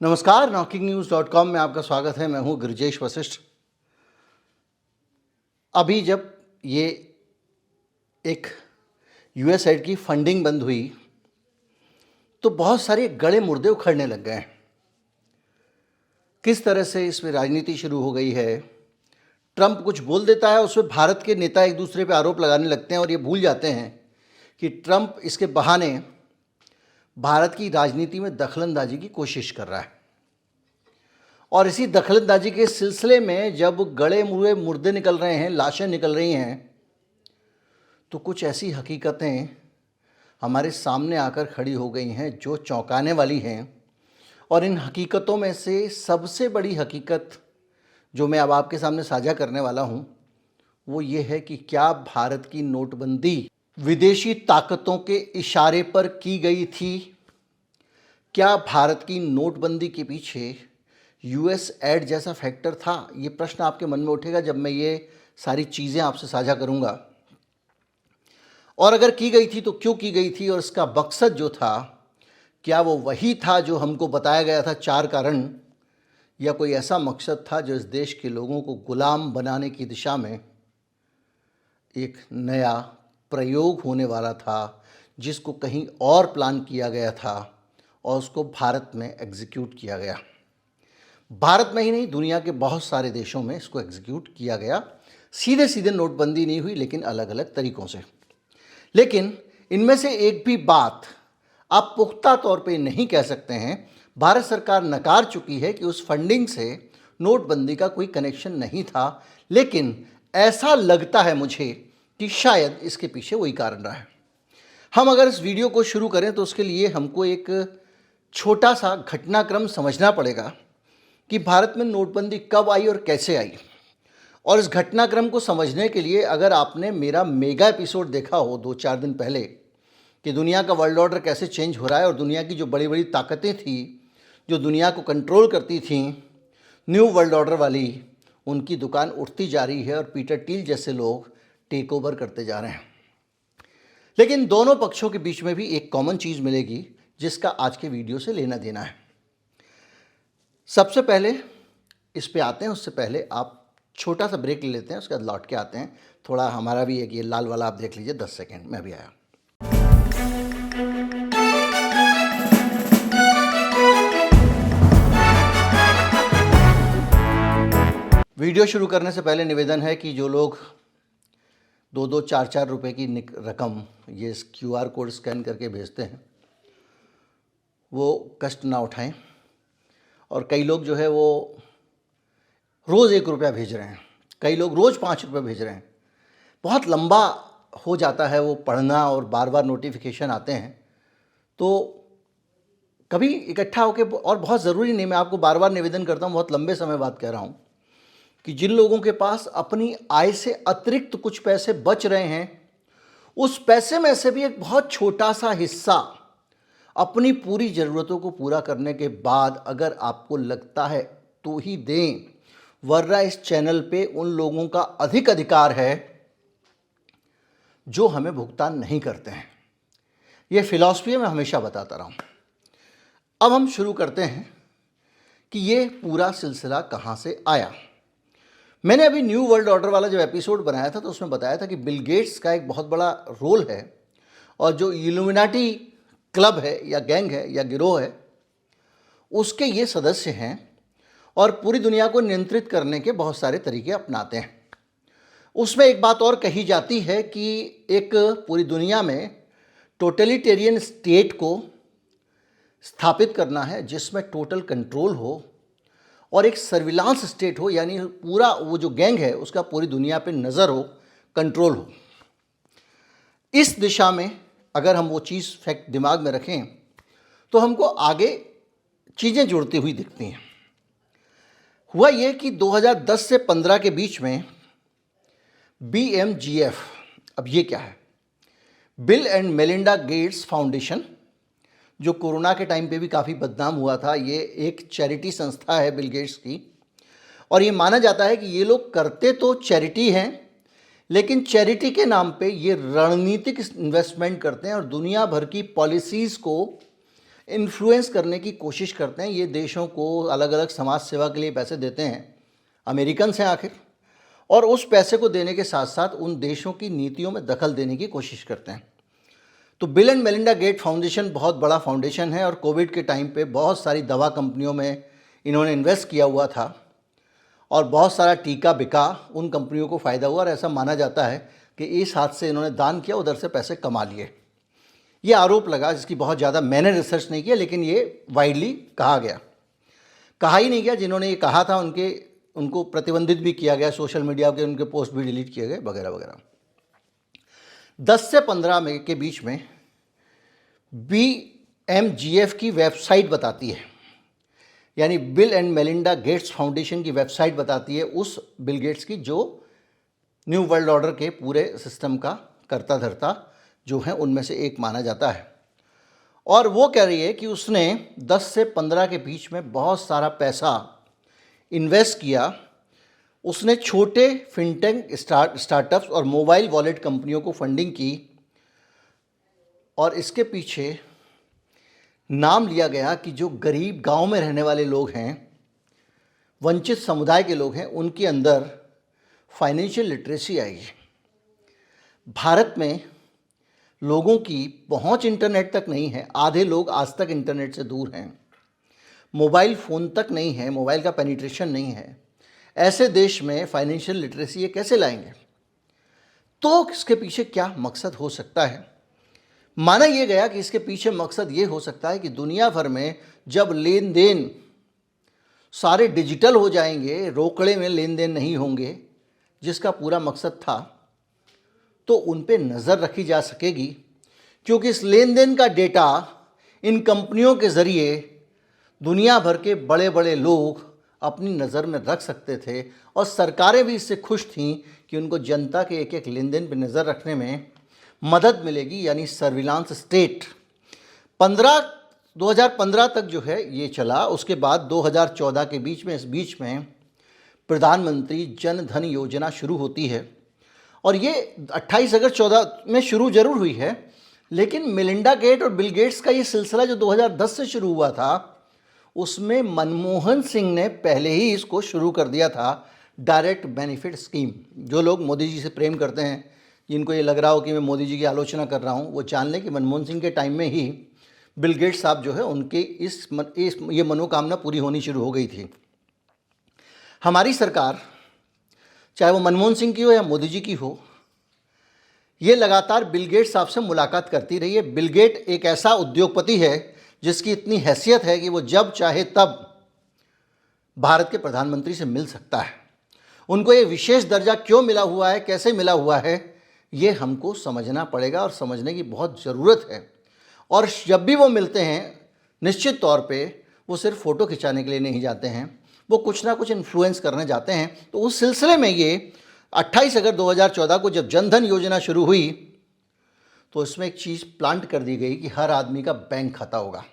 नमस्कार, knockingnewz.com में आपका स्वागत है। मैं हूं गिरिजेश वशिष्ठ। अभी जब ये एक यूएसएड की फंडिंग बंद हुई तो बहुत सारे गड़े मुर्दे उखड़ने लग गए। किस तरह से इसमें राजनीति शुरू हो गई है। ट्रंप कुछ बोल देता है, उसमें भारत के नेता एक दूसरे पे आरोप लगाने लगते हैं और ये भूल जाते हैं कि ट्रंप इसके बहाने भारत की राजनीति में दखलंदाजी की कोशिश कर रहा है। और इसी दखलंदाजी के सिलसिले में जब गड़े हुए मुर्दे निकल रहे हैं, लाशें निकल रही हैं, तो कुछ ऐसी हकीकतें हमारे सामने आकर खड़ी हो गई हैं जो चौंकाने वाली हैं। और इन हकीकतों में से सबसे बड़ी हकीकत जो मैं अब आपके सामने साझा करने वाला हूँ वो ये है कि क्या भारत की नोटबंदी विदेशी ताकतों के इशारे पर की गई थी। क्या भारत की नोटबंदी के पीछे यूएसएड जैसा फैक्टर था। ये प्रश्न आपके मन में उठेगा जब मैं ये सारी चीज़ें आपसे साझा करूंगा। और अगर की गई थी तो क्यों की गई थी और इसका मकसद जो था क्या वो वही था जो हमको बताया गया था 4 कारण, या कोई ऐसा मकसद था जो इस देश के लोगों को गुलाम बनाने की दिशा में एक नया प्रयोग होने वाला था जिसको कहीं और प्लान किया गया था और उसको भारत में एग्जीक्यूट किया गया। भारत में ही नहीं, दुनिया के बहुत सारे देशों में इसको एग्जीक्यूट किया गया। सीधे सीधे नोटबंदी नहीं हुई लेकिन अलग अलग तरीक़ों से। लेकिन इनमें से एक भी बात आप पुख्ता तौर पे नहीं कह सकते हैं। भारत सरकार नकार चुकी है कि उस फंडिंग से नोटबंदी का कोई कनेक्शन नहीं था, लेकिन ऐसा लगता है मुझे कि शायद इसके पीछे वही कारण रहा है। हम अगर इस वीडियो को शुरू करें तो उसके लिए हमको एक छोटा सा घटनाक्रम समझना पड़ेगा कि भारत में नोटबंदी कब आई और कैसे आई। और इस घटनाक्रम को समझने के लिए अगर आपने मेरा मेगा एपिसोड देखा हो 2-4 दिन पहले कि दुनिया का वर्ल्ड ऑर्डर कैसे चेंज हो रहा है और दुनिया की जो बड़ी बड़ी ताकतें थी जो दुनिया को कंट्रोल करती थी, न्यू वर्ल्ड ऑर्डर वाली, उनकी दुकान उठती जा रही है और पीटर टील जैसे लोग टेक ओवर करते जा रहे हैं। लेकिन दोनों पक्षों के बीच में भी एक कॉमन चीज़ मिलेगी जिसका आज के वीडियो से लेना देना है। सबसे पहले इस पे आते हैं, उससे पहले आप छोटा सा ब्रेक ले लेते हैं, उसके बाद लौट के आते हैं। थोड़ा हमारा भी एक ये लाल वाला आप देख लीजिए, 10 सेकेंड में भी आया। वीडियो शुरू करने से पहले निवेदन है कि जो लोग 2-2, 4-4 रुपए की रकम ये QR कोड स्कैन करके भेजते हैं वो कष्ट ना उठाएं। और कई लोग जो है वो रोज़ 1 रुपया भेज रहे हैं, कई लोग रोज़ 5 रुपये भेज रहे हैं। बहुत लंबा हो जाता है वो पढ़ना और बार बार नोटिफिकेशन आते हैं, तो कभी इकट्ठा होके, और बहुत ज़रूरी नहीं, मैं आपको बार बार निवेदन करता हूँ, बहुत लंबे समय बाद कह रहा हूँ कि जिन लोगों के पास अपनी आय से अतिरिक्त कुछ पैसे बच रहे हैं उस पैसे में से भी एक बहुत छोटा सा हिस्सा अपनी पूरी ज़रूरतों को पूरा करने के बाद अगर आपको लगता है तो ही दें, वरना इस चैनल पे उन लोगों का अधिक अधिकार है जो हमें भुगतान नहीं करते हैं। ये फिलॉसफी मैं हमेशा बताता रहा हूँ। अब हम शुरू करते हैं कि ये पूरा सिलसिला कहाँ से आया। मैंने अभी न्यू वर्ल्ड ऑर्डर वाला जब एपिसोड बनाया था तो उसमें बताया था कि बिल गेट्स का एक बहुत बड़ा रोल है और जो इल्यूमिनाटी क्लब है या गैंग है या गिरोह है उसके ये सदस्य हैं और पूरी दुनिया को नियंत्रित करने के बहुत सारे तरीके अपनाते हैं। उसमें एक बात और कही जाती है कि एक पूरी दुनिया में टोटलिटेरियन स्टेट को स्थापित करना है जिसमें टोटल कंट्रोल हो और एक सर्विलांस स्टेट हो, यानी पूरा वो जो गैंग है उसका पूरी दुनिया पे नज़र हो, कंट्रोल हो। इस दिशा में अगर हम वो चीज़ फैक्ट दिमाग में रखें तो हमको आगे चीज़ें जुड़ती हुई दिखती हैं। हुआ ये कि 2010 से 15 के बीच में BMGF, अब ये क्या है, bill and Melinda Gates foundation, जो कोरोना के टाइम पे भी काफ़ी बदनाम हुआ था, ये एक चैरिटी संस्था है बिल गेट्स की। और ये माना जाता है कि ये लोग करते तो चैरिटी हैं लेकिन चैरिटी के नाम पे ये रणनीतिक इन्वेस्टमेंट करते हैं और दुनिया भर की पॉलिसीज़ को इन्फ्लुएंस करने की कोशिश करते हैं। ये देशों को अलग अलग समाज सेवा के लिए पैसे देते हैं, अमेरिकन हैं आखिर, और उस पैसे को देने के साथ साथ उन देशों की नीतियों में दखल देने की कोशिश करते हैं। तो Bill and Melinda Gate foundation बहुत बड़ा फाउंडेशन है और कोविड के टाइम पे बहुत सारी दवा कंपनियों में इन्होंने इन्वेस्ट किया हुआ था और बहुत सारा टीका बिका, उन कंपनियों को फ़ायदा हुआ और ऐसा माना जाता है कि इस हाथ से इन्होंने दान किया, उधर से पैसे कमा लिए। ये आरोप लगा, जिसकी बहुत ज़्यादा मैंने रिसर्च नहीं किया, लेकिन ये वाइडली कहा गया। कहा ही नहीं गया, जिन्होंने ये कहा था उनको प्रतिबंधित भी किया गया, सोशल मीडिया के उनके पोस्ट भी डिलीट किए गए वगैरह वगैरह। 10 से 15 मई के बीच में BMGF की वेबसाइट बताती है, यानी bill and Melinda Gates foundation की वेबसाइट बताती है उस बिल गेट्स की जो न्यू वर्ल्ड ऑर्डर के पूरे सिस्टम का कर्ता धर्ता जो है उनमें से एक माना जाता है। और वो कह रही है कि उसने 10 से 15 के बीच में बहुत सारा पैसा इन्वेस्ट किया। उसने छोटे फिनटेक स्टार्टअप्स और मोबाइल वॉलेट कंपनियों को फंडिंग की और इसके पीछे नाम लिया गया कि जो गरीब गांव में रहने वाले लोग हैं, वंचित समुदाय के लोग हैं, उनके अंदर फाइनेंशियल लिटरेसी आएगी। भारत में लोगों की पहुंच इंटरनेट तक नहीं है, आधे लोग आज तक इंटरनेट से दूर हैं, मोबाइल फ़ोन तक नहीं है, मोबाइल का पेनिट्रेशन नहीं है। ऐसे देश में फाइनेंशियल लिटरेसी ये कैसे लाएंगे? तो इसके पीछे क्या मकसद हो सकता है? माना यह गया कि इसके पीछे मकसद ये हो सकता है कि दुनिया भर में जब लेन देन सारे डिजिटल हो जाएंगे, रोकड़े में लेन देन नहीं होंगे, जिसका पूरा मकसद था, तो उन पे नज़र रखी जा सकेगी, क्योंकि इस लेन देन का डेटा इन कंपनियों के ज़रिए दुनिया भर के बड़े बड़े लोग अपनी नज़र में रख सकते थे और सरकारें भी इससे खुश थीं कि उनको जनता के एक एक लेन देन पर नज़र रखने में मदद मिलेगी, यानी सर्विलांस स्टेट। 2015 तक जो है ये चला। उसके बाद 2014 के बीच में प्रधानमंत्री जन धन योजना शुरू होती है और ये 28 अगस्त 14 में शुरू जरूर हुई है, लेकिन मेलिंडा गेट और बिल गेट्स का ये सिलसिला जो 2010 से शुरू हुआ था, उसमें मनमोहन सिंह ने पहले ही इसको शुरू कर दिया था, डायरेक्ट बेनिफिट स्कीम। जो लोग मोदी जी से प्रेम करते हैं, जिनको ये लग रहा हो कि मैं मोदी जी की आलोचना कर रहा हूँ, वो जान लें कि मनमोहन सिंह के टाइम में ही बिल गेट्स साहब जो है उनके ये मनोकामना पूरी होनी शुरू हो गई थी। हमारी सरकार, चाहे वो मनमोहन सिंह की हो या मोदी जी की हो, ये लगातार बिल गेट्स साहब से मुलाकात करती रही है। बिल गेट एक ऐसा उद्योगपति है जिसकी इतनी हैसियत है कि वो जब चाहे तब भारत के प्रधानमंत्री से मिल सकता है। उनको ये विशेष दर्जा क्यों मिला हुआ है, कैसे मिला हुआ है, ये हमको समझना पड़ेगा और समझने की बहुत ज़रूरत है। और जब भी वो मिलते हैं, निश्चित तौर पे वो सिर्फ फ़ोटो खिंचाने के लिए नहीं जाते हैं, वो कुछ ना कुछ इन्फ्लुएंस करने जाते हैं। तो उस सिलसिले में ये 28 अगस्त 2014 को जब जनधन योजना शुरू हुई, तो इसमें एक चीज़ प्लांट कर दी गई कि हर आदमी का बैंक खाता होगा।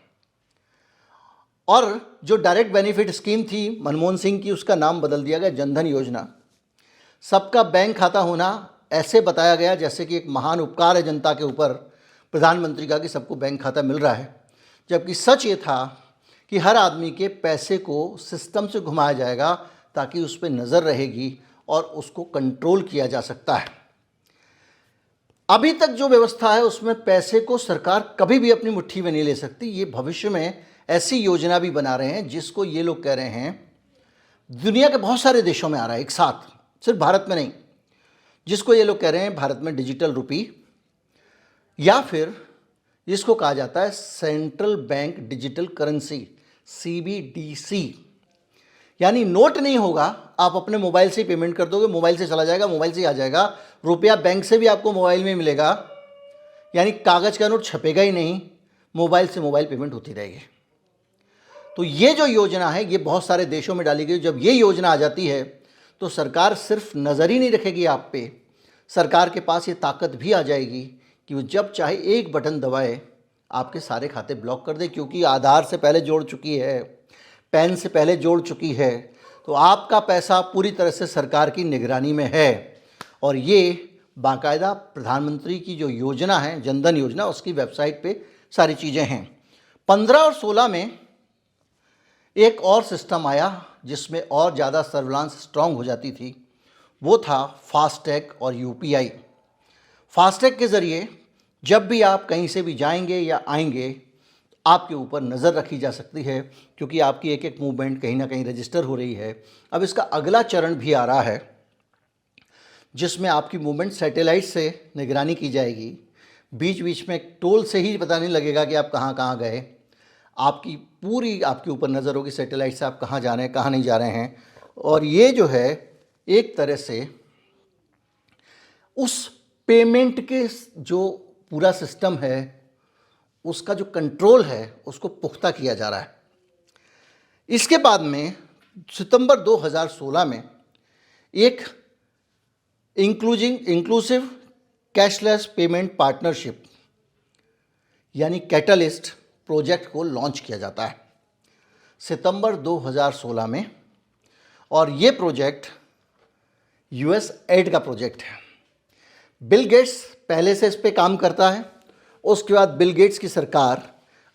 और जो डायरेक्ट बेनिफिट स्कीम थी मनमोहन सिंह की, उसका नाम बदल दिया गया जनधन योजना। सबका बैंक खाता होना ऐसे बताया गया जैसे कि एक महान उपकार है जनता के ऊपर प्रधानमंत्री का कि सबको बैंक खाता मिल रहा है, जबकि सच ये था कि हर आदमी के पैसे को सिस्टम से घुमाया जाएगा ताकि उस पर नज़र रहेगी और उसको कंट्रोल किया जा सकता है। अभी तक जो व्यवस्था है उसमें पैसे को सरकार कभी भी अपनी मुट्ठी में नहीं ले सकती। ये भविष्य में ऐसी योजना भी बना रहे हैं जिसको ये लोग कह रहे हैं, दुनिया के बहुत सारे देशों में आ रहा है एक साथ, सिर्फ भारत में नहीं, जिसको ये लोग कह रहे हैं भारत में डिजिटल रुपी, या फिर जिसको कहा जाता है central bank digital currency, CBDC। यानी नोट नहीं होगा, आप अपने मोबाइल से पेमेंट कर दोगे, मोबाइल से चला जाएगा, मोबाइल से ही आ जाएगा, रुपया बैंक से भी आपको मोबाइल में मिलेगा, यानी कागज़ का नोट छपेगा ही नहीं, मोबाइल से मोबाइल पेमेंट होती रहेगी। तो ये जो योजना है ये बहुत सारे देशों में डाली गई। जब ये योजना आ जाती है तो सरकार सिर्फ नज़र ही नहीं रखेगी आप पे, सरकार के पास ये ताकत भी आ जाएगी कि वो जब चाहे एक बटन दबाए आपके सारे खाते ब्लॉक कर दे, क्योंकि आधार से पहले जोड़ चुकी है, पैन से पहले जोड़ चुकी है, तो आपका पैसा पूरी तरह से सरकार की निगरानी में है। और ये बाकायदा प्रधानमंत्री की जो योजना है जनधन योजना, उसकी वेबसाइट पे सारी चीज़ें हैं। 15 और 16 में एक और सिस्टम आया जिसमें और ज़्यादा सर्विलांस स्ट्रांग हो जाती थी, वो था फास्टैग और यूपीआई। फास्टैग के ज़रिए जब भी आप कहीं से भी जाएंगे या आएंगे, आपके ऊपर नज़र रखी जा सकती है, क्योंकि आपकी एक एक मूवमेंट कहीं ना कहीं रजिस्टर हो रही है। अब इसका अगला चरण भी आ रहा है जिसमें आपकी मूवमेंट सैटेलाइट से निगरानी की जाएगी। बीच बीच में टोल से ही पता नहीं लगेगा कि आप कहाँ कहाँ गए। आपकी पूरी आपके ऊपर नज़र होगी सैटेलाइट से, आप कहाँ जा रहे हैं, कहाँ नहीं जा रहे हैं। और ये जो है एक तरह से उस पेमेंट के जो पूरा सिस्टम है, उसका जो कंट्रोल है, उसको पुख्ता किया जा रहा है। इसके बाद में सितंबर 2016 में एक इंक्लूसिव कैशलेस पेमेंट पार्टनरशिप यानी कैटलिस्ट प्रोजेक्ट को लॉन्च किया जाता है सितंबर 2016 में। और ये प्रोजेक्ट यूएसएड का प्रोजेक्ट है। बिल गेट्स पहले से इस पे काम करता है। उसके बाद बिल गेट्स की सरकार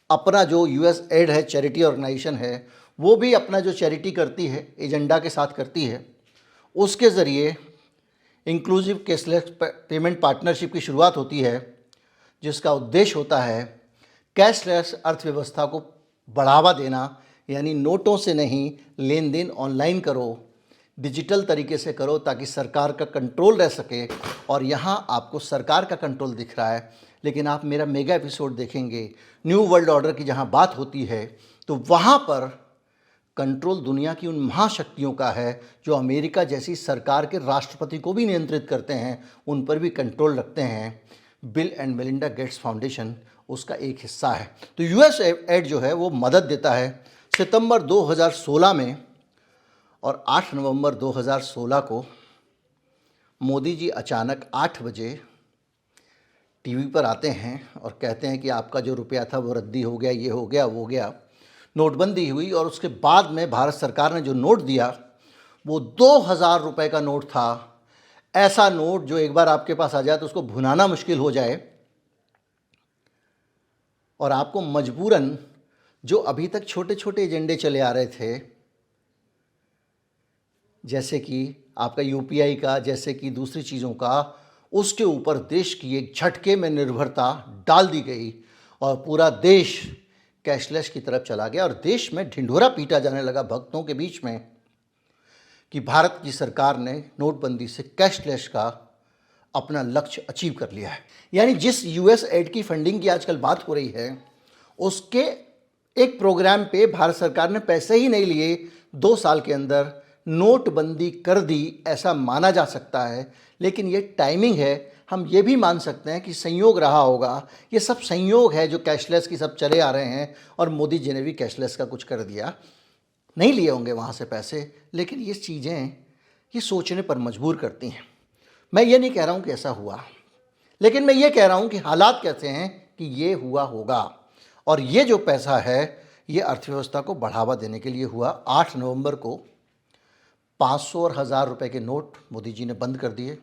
अपना जो यूएसएड है, चैरिटी ऑर्गेनाइजेशन है, वो भी अपना जो चैरिटी करती है एजेंडा के साथ करती है। उसके ज़रिए इंक्लूसिव कैशलेस पेमेंट पार्टनरशिप की शुरुआत होती है, जिसका उद्देश्य होता है कैशलेस अर्थव्यवस्था को बढ़ावा देना, यानी नोटों से नहीं, लेन देन ऑनलाइन करो, डिजिटल तरीके से करो, ताकि सरकार का कंट्रोल रह सके। और यहाँ आपको सरकार का कंट्रोल दिख रहा है, लेकिन आप मेरा मेगा एपिसोड देखेंगे न्यू वर्ल्ड ऑर्डर की, जहाँ बात होती है तो वहाँ पर कंट्रोल दुनिया की उन महाशक्तियों का है जो अमेरिका जैसी सरकार के राष्ट्रपति को भी नियंत्रित करते हैं, उन पर भी कंट्रोल रखते हैं। Bill and Melinda Gates foundation उसका एक हिस्सा है। तो यूएसएड जो है वो मदद देता है। सितंबर 2016 में और 8 नवंबर 2016 को मोदी जी अचानक 8 बजे टीवी पर आते हैं और कहते हैं कि आपका जो रुपया था वो रद्दी हो गया, ये हो गया, वो गया। नोटबंदी हुई और उसके बाद में भारत सरकार ने जो नोट दिया वो 2000 रुपये का नोट था। ऐसा नोट जो एक बार आपके पास आ जाए तो उसको भुनाना मुश्किल हो जाए, और आपको मजबूरन जो अभी तक छोटे छोटे एजेंडे चले आ रहे थे, जैसे कि आपका यूपीआई का, जैसे कि दूसरी चीज़ों का, उसके ऊपर देश की एक झटके में निर्भरता डाल दी गई और पूरा देश कैशलेस की तरफ चला गया। और देश में ढिंढोरा पीटा जाने लगा भक्तों के बीच में कि भारत की सरकार ने नोटबंदी से कैशलेस का अपना लक्ष्य अचीव कर लिया है। यानी जिस यूएसएड की फंडिंग की आजकल बात हो रही है, उसके एक प्रोग्राम पे भारत सरकार ने पैसे ही नहीं लिए, 2 साल के अंदर नोटबंदी कर दी, ऐसा माना जा सकता है। लेकिन ये टाइमिंग है, हम ये भी मान सकते हैं कि संयोग रहा होगा। ये सब संयोग है जो कैशलेस की सब चले आ रहे हैं, और मोदी जी ने भी कैशलेस का कुछ कर दिया। नहीं लिए होंगे वहाँ से पैसे, लेकिन ये चीज़ें ये सोचने पर मजबूर करती हैं। मैं ये नहीं कह रहा हूँ कि ऐसा हुआ, लेकिन मैं ये कह रहा हूँ कि हालात कैसे हैं कि ये हुआ होगा। और ये जो पैसा है ये अर्थव्यवस्था को बढ़ावा देने के लिए हुआ। 8 नवंबर को 500 और 1000 रुपये के नोट मोदी जी ने बंद कर दिए।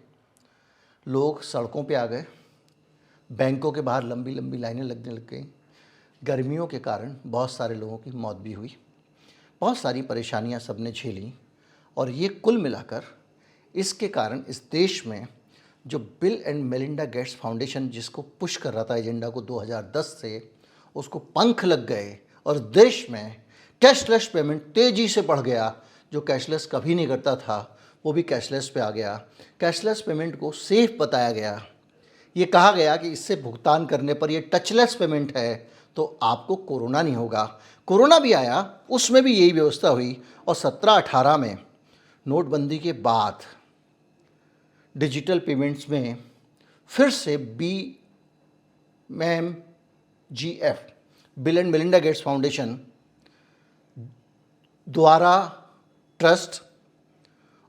लोग सड़कों पे आ गए, बैंकों के बाहर लंबी लंबी लाइनें लगने लग गई। गर्मियों के कारण बहुत सारे लोगों की मौत भी हुई, बहुत सारी परेशानियां सबने झेली। और ये कुल मिलाकर इसके कारण इस देश में जो bill and Melinda Gates foundation जिसको पुश कर रहा था एजेंडा को 2010 से, उसको पंख लग गए और देश में कैशलेस पेमेंट तेज़ी से बढ़ गया। जो कैशलेस कभी नहीं करता था वो भी कैशलेस पे आ गया। कैशलेस पेमेंट को सेफ बताया गया। ये कहा गया कि इससे भुगतान करने पर ये टचलेस पेमेंट है तो आपको कोरोना नहीं होगा। कोरोना भी आया, उसमें भी यही व्यवस्था हुई। और 17-18 में नोटबंदी के बाद डिजिटल पेमेंट्स में फिर से BMGF bill and Melinda Gates foundation द्वारा ट्रस्ट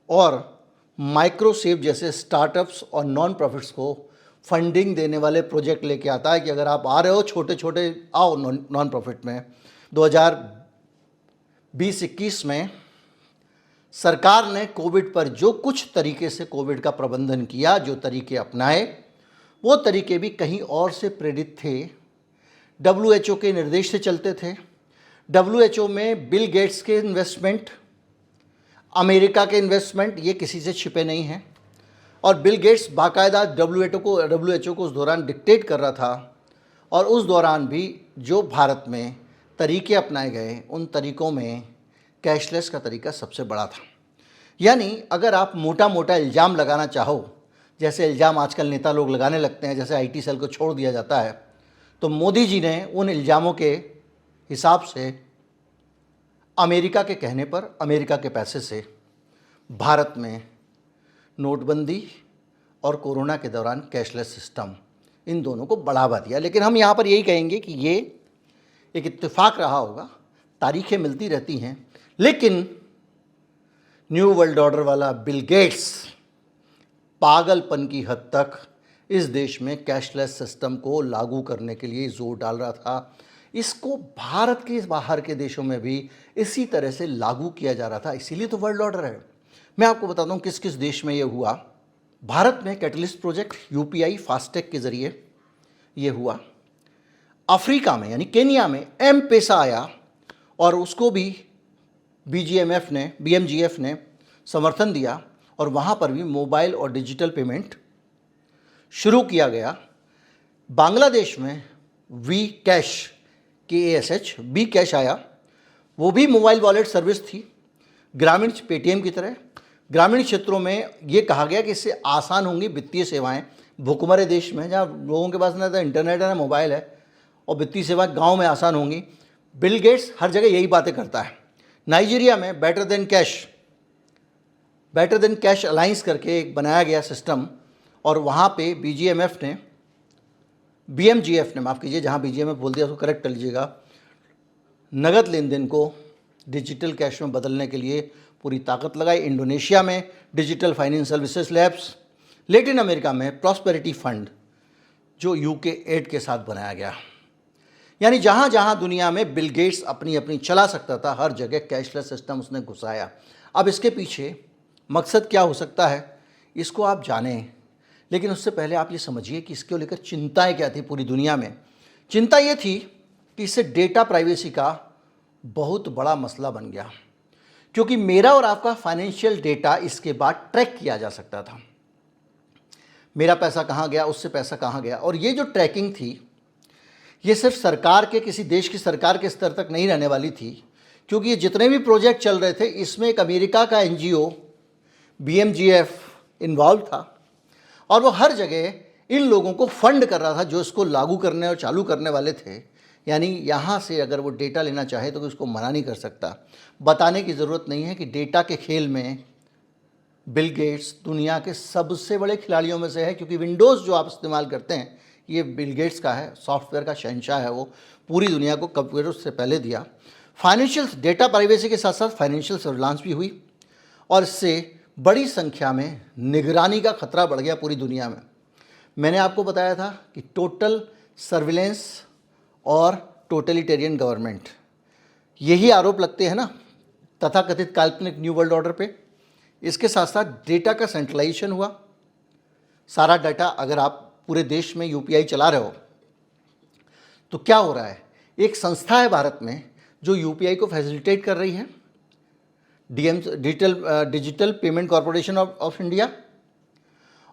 और माइक्रोसेव जैसे स्टार्टअप्स और नॉन प्रॉफिट्स को फंडिंग देने वाले प्रोजेक्ट लेके आता है कि अगर आप आ रहे हो छोटे छोटे आओ नॉन प्रॉफिट में। 2020-21 में सरकार ने कोविड पर जो कुछ तरीके से कोविड का प्रबंधन किया, जो तरीके अपनाए, वो तरीके भी कहीं और से प्रेरित थे। WHO के निर्देश से चलते थे। WHO में बिल गेट्स के इन्वेस्टमेंट, अमेरिका के इन्वेस्टमेंट, ये किसी से छिपे नहीं हैं। और बिल गेट्स बाकायदा WHO को उस दौरान डिक्टेट कर रहा था। और उस दौरान भी जो भारत में तरीके अपनाए गए, उन तरीक़ों में कैशलेस का तरीका सबसे बड़ा था। यानी अगर आप मोटा मोटा इल्ज़ाम लगाना चाहो, जैसे इल्ज़ाम आजकल नेता लोग लगाने लगते हैं, जैसे IT सेल को छोड़ दिया जाता है, तो मोदी जी ने उन इल्ज़ामों के हिसाब से अमेरिका के कहने पर, अमेरिका के पैसे से भारत में नोटबंदी और कोरोना के दौरान कैशलेस सिस्टम, इन दोनों को बढ़ावा दिया। लेकिन हम यहाँ पर यही कहेंगे कि ये एक इत्तेफाक रहा होगा, तारीखें मिलती रहती हैं। लेकिन न्यू वर्ल्ड ऑर्डर वाला बिल गेट्स पागलपन की हद तक इस देश में कैशलेस सिस्टम को लागू करने के लिए जोर डाल रहा था। इसको भारत के बाहर के देशों में भी इसी तरह से लागू किया जा रहा था, इसीलिए तो वर्ल्ड ऑर्डर है। मैं आपको बताता हूँ किस किस देश में ये हुआ। भारत में कैटलिस्ट प्रोजेक्ट UPI फास्टैग के ज़रिए ये हुआ। अफ्रीका में यानी केनिया में M-पेसा आया और उसको भी BMGF ने समर्थन दिया और वहाँ पर भी मोबाइल और डिजिटल पेमेंट शुरू किया गया। बांग्लादेश में बी कैश आया, वो भी मोबाइल वॉलेट सर्विस थी, ग्रामीण पेटीएम की तरह। ग्रामीण क्षेत्रों में ये कहा गया कि इससे आसान होंगी वित्तीय सेवाएं। भुखमरे देश में जहाँ लोगों के पास ना तो इंटरनेट है ना मोबाइल है, और वित्तीय सेवाएं गांव में आसान होंगी। बिल गेट्स हर जगह यही बातें करता है। नाइजीरिया में बेटर देन कैश अलायंस करके एक बनाया गया सिस्टम, और वहाँ पे BMGF ने माफ़ कीजिए, जहाँ BGMF बोल दिया उसको करेक्ट कर लीजिएगा, नगद लेन देन को डिजिटल कैश में बदलने के लिए पूरी ताकत लगाई। इंडोनेशिया में digital finance services labs, Latin America में प्रॉस्पेरिटी फंड जो UK एड के साथ बनाया गया। यानी जहाँ जहाँ दुनिया में बिल गेट्स अपनी अपनी चला सकता था, हर जगह कैशलेस सिस्टम उसने घुसाया। अब इसके पीछे मकसद क्या हो सकता है, इसको आप जानें, लेकिन उससे पहले आप ये समझिए कि इसको लेकर चिंताएं क्या थी पूरी दुनिया में। चिंता ये थी कि इससे डेटा प्राइवेसी का बहुत बड़ा मसला बन गया, क्योंकि मेरा और आपका फाइनेंशियल डेटा इसके बाद ट्रैक किया जा सकता था। मेरा पैसा कहाँ गया, उससे पैसा कहाँ गया। और ये जो ट्रैकिंग थी, ये सिर्फ सरकार के, किसी देश की सरकार के स्तर तक नहीं रहने वाली थी, क्योंकि ये जितने भी प्रोजेक्ट चल रहे थे इसमें एक अमेरिका का NGO BMGF इन्वॉल्व था, और वो हर जगह इन लोगों को फंड कर रहा था जो इसको लागू करने और चालू करने वाले थे। यानी यहाँ से अगर वो डेटा लेना चाहे तो उसको मना नहीं कर सकता। बताने की ज़रूरत नहीं है कि डेटा के खेल में बिल गेट्स दुनिया के सबसे बड़े खिलाड़ियों में से है, क्योंकि विंडोज़ जो आप इस्तेमाल करते हैं ये बिल गेट्स का है, सॉफ्टवेयर का शहंशाह है। वो पूरी दुनिया को कंप्यूटर से पहले दिया। फाइनेंशियल डेटा प्राइवेसी के साथ साथ फाइनेंशियल सर्विलांस भी हुई, और इससे बड़ी संख्या में निगरानी का खतरा बढ़ गया पूरी दुनिया में। मैंने आपको बताया था कि टोटल सर्विलेंस और टोटलिटेरियन गवर्नमेंट, यही आरोप लगते हैं ना तथाकथित काल्पनिक न्यू वर्ल्ड ऑर्डर पे। इसके साथ साथ डेटा का सेंट्रलाइजेशन हुआ। सारा डाटा, अगर आप पूरे देश में UPI चला रहे हो तो क्या हो रहा है, एक संस्था है भारत में जो UPI को फैसिलिटेट कर रही है, digital payment corporation of India,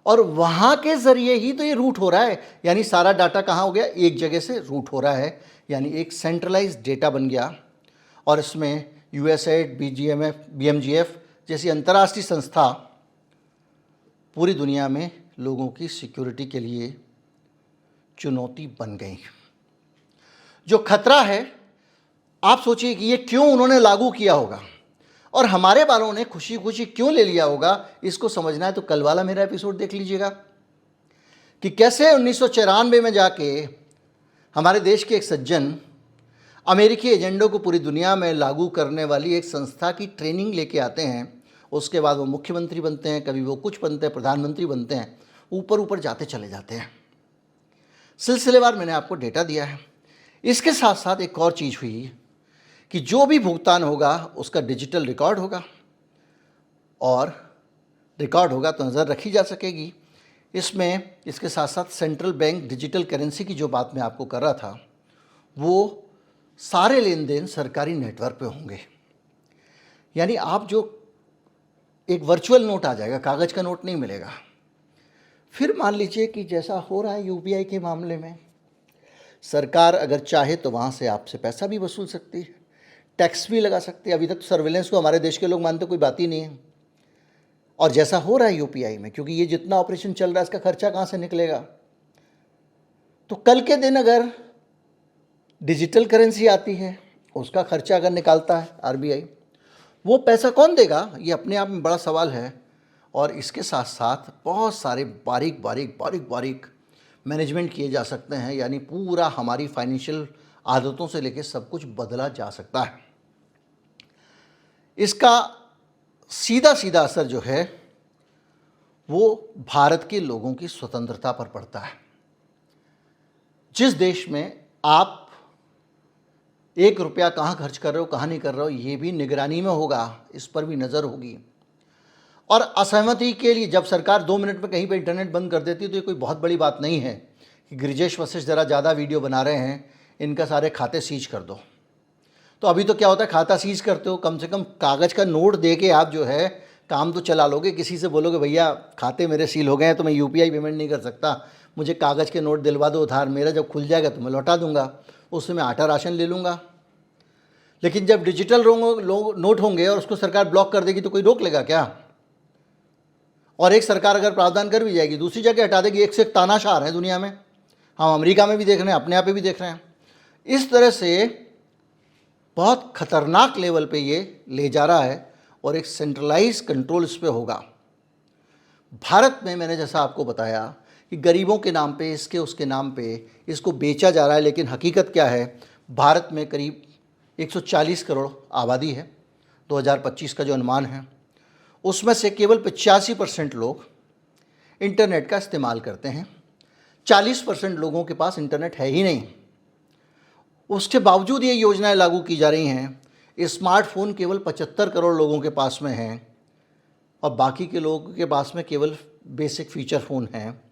और वहाँ के ज़रिए ही तो ये रूट हो रहा है। यानी सारा डाटा कहाँ हो गया, एक जगह से रूट हो रहा है, यानी एक सेंट्रलाइज्ड डेटा बन गया। और इसमें USAID, BMGF जैसी अंतर्राष्ट्रीय संस्था पूरी दुनिया में लोगों की सिक्योरिटी के लिए चुनौती बन गई। जो खतरा है, आप सोचिए कि ये क्यों उन्होंने लागू किया होगा और हमारे वालों ने खुशी खुशी क्यों ले लिया होगा। इसको समझना है तो कल वाला मेरा एपिसोड देख लीजिएगा कि कैसे 1994 में जाके हमारे देश के एक सज्जन अमेरिकी एजेंडों को पूरी दुनिया में लागू करने वाली एक संस्था की ट्रेनिंग लेके आते हैं। उसके बाद वो मुख्यमंत्री बनते हैं, कभी वो कुछ बनते हैं, प्रधानमंत्री बनते हैं, ऊपर ऊपर जाते चले जाते हैं। सिलसिलेवार मैंने आपको डेटा दिया है। इसके साथ साथ एक और चीज़ हुई कि जो भी भुगतान होगा उसका डिजिटल रिकॉर्ड होगा, और रिकॉर्ड होगा तो नज़र रखी जा सकेगी। इसमें इसके साथ साथ सेंट्रल बैंक डिजिटल करेंसी की जो बात मैं आपको कर रहा था, वो सारे लेन देन सरकारी नेटवर्क पे होंगे। यानी आप जो एक वर्चुअल नोट आ जाएगा, कागज़ का नोट नहीं मिलेगा। फिर मान लीजिए कि जैसा हो रहा है यूपीआई के मामले में, सरकार अगर चाहे तो वहाँ से आपसे पैसा भी वसूल सकती है, टैक्स भी लगा सकती है। अभी तक तो सर्विलेंस को हमारे देश के लोग मानते कोई बात ही नहीं है। और जैसा हो रहा है यूपीआई में, क्योंकि ये जितना ऑपरेशन चल रहा है इसका खर्चा कहाँ से निकलेगा, तो कल के दिन अगर डिजिटल करेंसी आती है, उसका खर्चा अगर निकालता है आरबीआई, वो पैसा कौन देगा, ये अपने आप में बड़ा सवाल है। और इसके साथ साथ बहुत सारे बारीक मैनेजमेंट किए जा सकते हैं, यानी पूरा हमारी फाइनेंशियल आदतों से लेकर सब कुछ बदला जा सकता है। इसका सीधा सीधा असर जो है वो भारत के लोगों की स्वतंत्रता पर पड़ता है। जिस देश में आप 1 रुपया कहाँ खर्च कर रहे हो, कहाँ नहीं कर रहे हो, ये भी निगरानी में होगा, इस पर भी नज़र होगी। और असहमति के लिए जब सरकार 2 मिनट में कहीं पे इंटरनेट बंद कर देती है तो ये कोई बहुत बड़ी बात नहीं है कि गिरिजेश वशिष्ठ ज़रा ज़्यादा वीडियो बना रहे हैं, इनका सारे खाते सीज कर दो। तो अभी तो क्या होता है, खाता सीज करते हो, कम से कम कागज़ का नोट दे के आप जो है काम तो चला लोगे। किसी से बोलोगे भैया खाते मेरे सील हो गए हैं तो मैं यूपीआई पेमेंट नहीं कर सकता, मुझे कागज़ के नोट दिलवा दो उधार, मेरा जब खुल जाएगा तो मैं लौटा दूंगा, उससे मैं आटा राशन ले लूँगा। लेकिन जब डिजिटल नोट होंगे और उसको सरकार ब्लॉक कर देगी तो कोई रोक लेगा क्या? और एक सरकार अगर प्रावधान कर भी जाएगी, दूसरी जगह हटा देगी। एक से एक तानाशाह है दुनिया में, हम अमेरिका में भी देख रहे हैं, अपने यहाँ पे भी देख रहे हैं। इस तरह से बहुत खतरनाक लेवल पे ये ले जा रहा है और एक सेंट्रलाइज कंट्रोल इस पे होगा। भारत में मैंने जैसा आपको बताया कि गरीबों के नाम पे, इसके उसके नाम पे इसको बेचा जा रहा है, लेकिन हकीकत क्या है, भारत में करीब 140 करोड़ आबादी है 2025 का जो अनुमान है, उसमें से केवल 85% लोग इंटरनेट का इस्तेमाल करते हैं। 40% लोगों के पास इंटरनेट है ही नहीं। उसके बावजूद ये योजनाएं लागू की जा रही हैं। स्मार्टफोन केवल 75 करोड़ लोगों के पास में हैं और बाकी के लोगों के पास में केवल बेसिक फीचर फ़ोन हैं।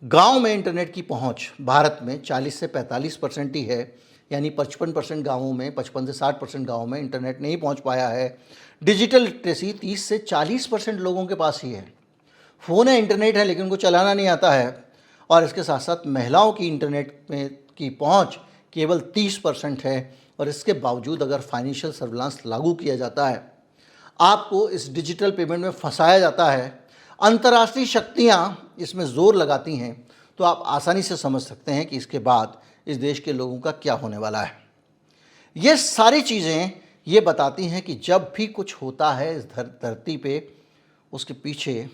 गांव में इंटरनेट की पहुंच भारत में 40 से 45% ही है, यानी 55% गाँवों में, 55 से 60% गाँवों में इंटरनेट नहीं पहुंच पाया है। डिजिटल लिटरेसी 30 से 40% लोगों के पास ही है। फ़ोन है, इंटरनेट है, लेकिन उनको चलाना नहीं आता है। और इसके साथ साथ महिलाओं की इंटरनेट में की पहुंच केवल 30% है। और इसके बावजूद अगर फाइनेंशियल सर्विलांस लागू किया जाता है, आपको इस डिजिटल पेमेंट में फंसाया जाता है, अंतर्राष्ट्रीय शक्तियाँ इसमें ज़ोर लगाती हैं, तो आप आसानी से समझ सकते हैं कि इसके बाद इस देश के लोगों का क्या होने वाला है। ये सारी चीज़ें ये बताती हैं कि जब भी कुछ होता है इस धरती पे, उसके पीछे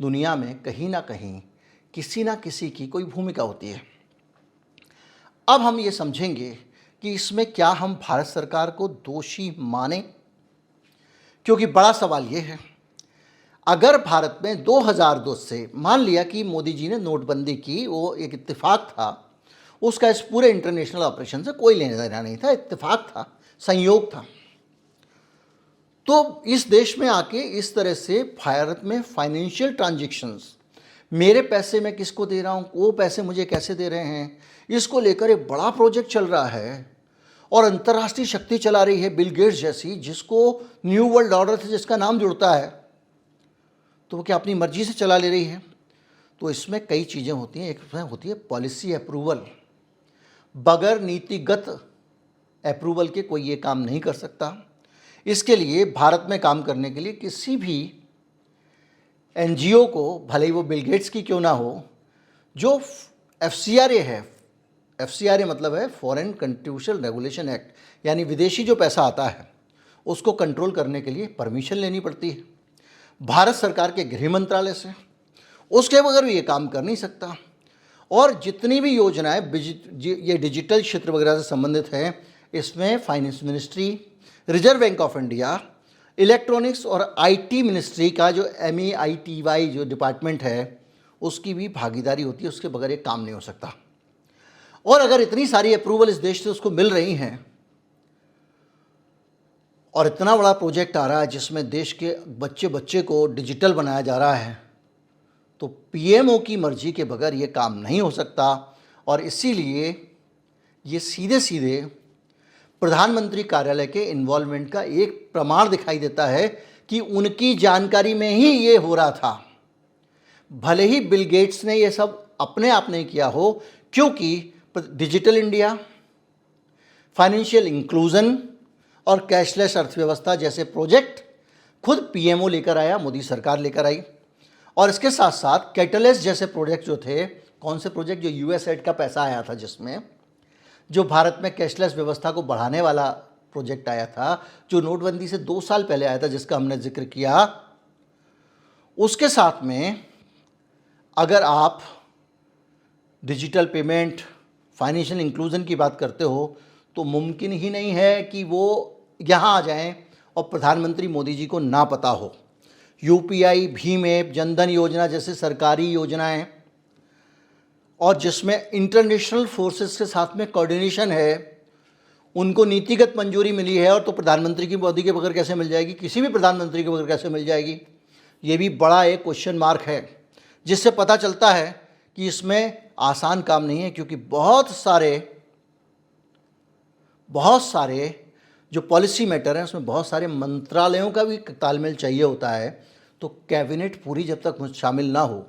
दुनिया में कहीं ना कहीं किसी ना किसी की कोई भूमिका होती है। अब हम ये समझेंगे कि इसमें क्या हम भारत सरकार को दोषी माने, क्योंकि बड़ा सवाल ये है, अगर भारत में 2002 से मान लिया कि मोदी जी ने नोटबंदी की, वो एक इत्तेफाक था, उसका इस पूरे इंटरनेशनल ऑपरेशन से कोई लेना देना नहीं था, इत्तेफाक था, संयोग था। तो इस देश में आके इस तरह से भारत में फाइनेंशियल ट्रांजैक्शंस, मेरे पैसे मैं किसको दे रहा हूँ, वो पैसे मुझे कैसे दे रहे हैं, इसको लेकर एक बड़ा प्रोजेक्ट चल रहा है। और अंतर्राष्ट्रीय शक्ति चला रही है बिल गेट्स जैसी, जिसको न्यू वर्ल्ड ऑर्डर से जिसका नाम जुड़ता है, तो वो क्या अपनी मर्जी से चला ले रही है? तो इसमें कई चीज़ें होती हैं। एक होती है पॉलिसी अप्रूवल। बगैर नीतिगत अप्रूवल के कोई ये काम नहीं कर सकता। इसके लिए भारत में काम करने के लिए किसी भी एनजीओ को, भले ही वो बिल गेट्स की क्यों ना हो, जो FCRA है, FCRA मतलब है फॉरेन कंट्रीब्यूशन रेगुलेशन एक्ट, यानी विदेशी जो पैसा आता है उसको कंट्रोल करने के लिए परमिशन लेनी पड़ती है भारत सरकार के गृह मंत्रालय से। उसके बगैर ये काम कर नहीं सकता। और जितनी भी योजनाएं ये डिजिटल क्षेत्र वगैरह से संबंधित हैं, इसमें finance ministry, reserve bank of India, electronics और IT मिनिस्ट्री का जो MAITY जो डिपार्टमेंट है, उसकी भी भागीदारी होती है। उसके बगैर ये काम नहीं हो सकता। और अगर इतनी सारी अप्रूवल इस देश से उसको मिल रही हैं और इतना बड़ा प्रोजेक्ट आ रहा है जिसमें देश के बच्चे बच्चे को डिजिटल बनाया जा रहा है, तो PMO की मर्जी के बगैर ये काम नहीं हो सकता। और इसीलिए ये सीधे सीधे प्रधानमंत्री कार्यालय के इन्वॉल्वमेंट का एक प्रमाण दिखाई देता है कि उनकी जानकारी में ही ये हो रहा था। भले ही बिल गेट्स ने ये सब अपने आप नहीं किया हो, क्योंकि डिजिटल इंडिया, फाइनेंशियल इंक्लूजन और कैशलेस अर्थव्यवस्था जैसे प्रोजेक्ट खुद पीएमओ लेकर आया, मोदी सरकार लेकर आई। और इसके साथ साथ कैटलिस्ट जैसे प्रोजेक्ट जो थे, कौन से प्रोजेक्ट, जो यूएसएड का पैसा आया था, जिसमें जो भारत में कैशलेस व्यवस्था को बढ़ाने वाला प्रोजेक्ट आया था, जो नोटबंदी से 2 साल पहले आया था, जिसका हमने जिक्र किया। उसके साथ में अगर आप डिजिटल पेमेंट, फाइनेंशियल इंक्लूजन की बात करते हो, तो मुमकिन ही नहीं है कि वो यहाँ आ जाएं और प्रधानमंत्री मोदी जी को ना पता हो। यूपीआई, भीम ऐप, जनधन योजना जैसे सरकारी योजनाएं, और जिसमें इंटरनेशनल फोर्सेस के साथ में कोऑर्डिनेशन है, उनको नीतिगत मंजूरी मिली है, और तो प्रधानमंत्री की मोदी के बगैर कैसे मिल जाएगी, किसी भी प्रधानमंत्री के बगैर कैसे मिल जाएगी, ये भी बड़ा एक क्वेश्चन मार्क है, जिससे पता चलता है कि इसमें आसान काम नहीं है। क्योंकि बहुत सारे जो पॉलिसी मैटर हैं, उसमें बहुत सारे मंत्रालयों का भी तालमेल चाहिए होता है। तो कैबिनेट पूरी जब तक शामिल ना हो,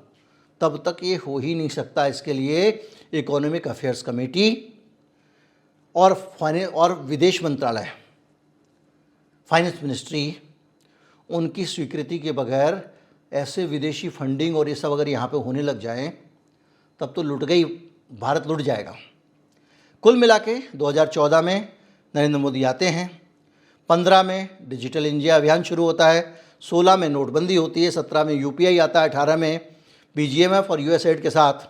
तब तक ये हो ही नहीं सकता। इसके लिए इकोनॉमिक अफेयर्स कमेटी और विदेश मंत्रालय, फाइनेंस मिनिस्ट्री, उनकी स्वीकृति के बगैर ऐसे विदेशी फंडिंग और ये सब अगर यहाँ पे होने लग जाए, तब तो लुट गई, भारत लुट जाएगा। कुल मिला के 2014 में नरेंद्र मोदी आते हैं, 15 में डिजिटल इंडिया अभियान शुरू होता है, 16 में नोटबंदी होती है, 17 में यूपीआई आता है, 18 में बीजीएमएफ और यूएसएड के साथ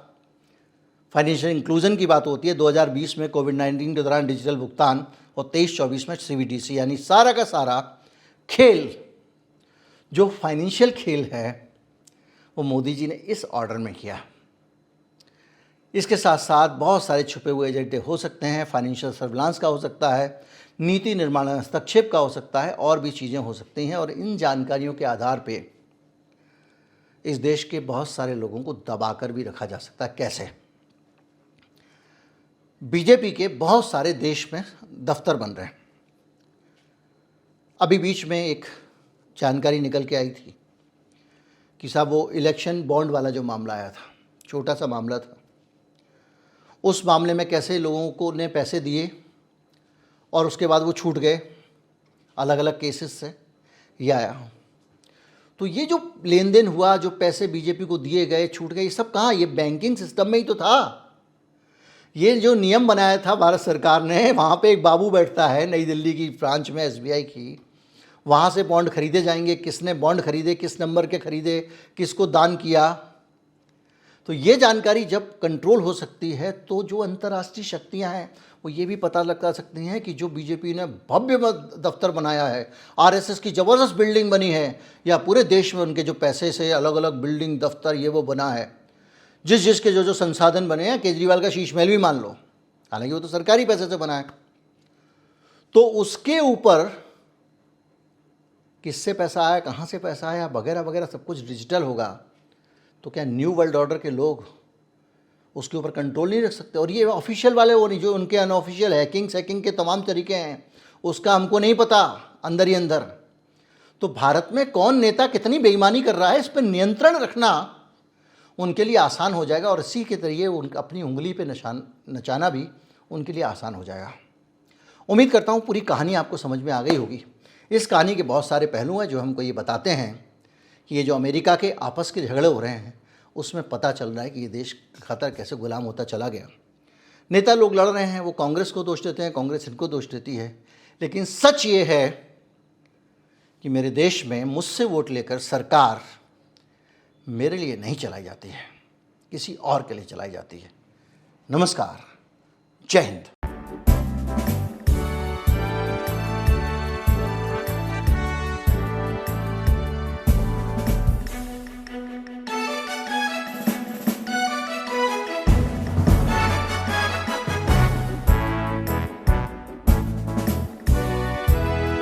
फाइनेंशियल इंक्लूजन की बात होती है, 2020 में कोविड-19 के दौरान डिजिटल भुगतान, और 23-24 में सीबीडीसी। यानी सारा का सारा खेल, जो फाइनेंशियल खेल है, वो मोदी जी ने इस ऑर्डर में किया। इसके साथ साथ बहुत सारे छुपे हुए एजेंडे हो सकते हैं, फाइनेंशियल सर्विलांस का हो सकता है, नीति निर्माण हस्तक्षेप का हो सकता है, और भी चीज़ें हो सकती हैं। और इन जानकारियों के आधार पे इस देश के बहुत सारे लोगों को दबाकर भी रखा जा सकता है। कैसे? बीजेपी के बहुत सारे देश में दफ्तर बन रहे हैं। अभी बीच में एक जानकारी निकल के आई थी कि साहब वो इलेक्शन बॉन्ड वाला जो मामला आया था, छोटा सा मामला था, उस मामले में कैसे लोगों को ने पैसे दिए और उसके बाद वो छूट गए, अलग अलग केसेस से ये आया। तो ये जो लेन देन हुआ, जो पैसे बीजेपी को दिए गए, छूट गए, ये सब कहाँ? ये बैंकिंग सिस्टम में ही तो था। ये जो नियम बनाया था भारत सरकार ने, वहाँ पे एक बाबू बैठता है नई दिल्ली की ब्रांच में, एसबीआई की, वहाँ से बॉन्ड खरीदे जाएंगे, किसने बॉन्ड खरीदे, किस नंबर के खरीदे, किसको दान किया। तो ये जानकारी जब कंट्रोल हो सकती है, तो जो अंतर्राष्ट्रीय शक्तियाँ हैं वो ये भी पता लगा सकती हैं कि जो बीजेपी ने भव्य दफ्तर बनाया है, आरएसएस की ज़बरदस्त बिल्डिंग बनी है, या पूरे देश में उनके जो पैसे से अलग अलग बिल्डिंग, दफ्तर, ये वो बना है, जिसके जो संसाधन बने हैं, केजरीवाल का शीश महल भी मान लो, हालांकि वो तो सरकारी पैसे से बना है, तो उसके ऊपर किससे पैसा आया, कहाँ से पैसा आया, वगैरह वगैरह सब कुछ डिजिटल होगा। तो क्या न्यू वर्ल्ड ऑर्डर के लोग उसके ऊपर कंट्रोल नहीं रख सकते? और ये ऑफिशियल वाले वो नहीं, जो उनके अनऑफिशियल हैकिंग के तमाम तरीके हैं, उसका हमको नहीं पता अंदर ही अंदर। तो भारत में कौन नेता कितनी बेईमानी कर रहा है, इस पर नियंत्रण रखना उनके लिए आसान हो जाएगा, और इसी के जरिए उनका अपनी उंगली पे नचाना भी उनके लिए आसान हो जाएगा। उम्मीद करता हूँ पूरी कहानी आपको समझ में आ गई होगी। इस कहानी के बहुत सारे पहलू हैं जो हमको ये बताते हैं कि ये जो अमेरिका के आपस के झगड़े हो रहे हैं, उसमें पता चल रहा है कि ये देश खतर कैसे गुलाम होता चला गया। नेता लोग लड़ रहे हैं, वो कांग्रेस को दोष देते हैं, कांग्रेस इनको दोष देती है, लेकिन सच ये है कि मेरे देश में मुझसे वोट लेकर सरकार मेरे लिए नहीं चलाई जाती है, किसी और के लिए चलाई जाती है। नमस्कार, जय हिंद।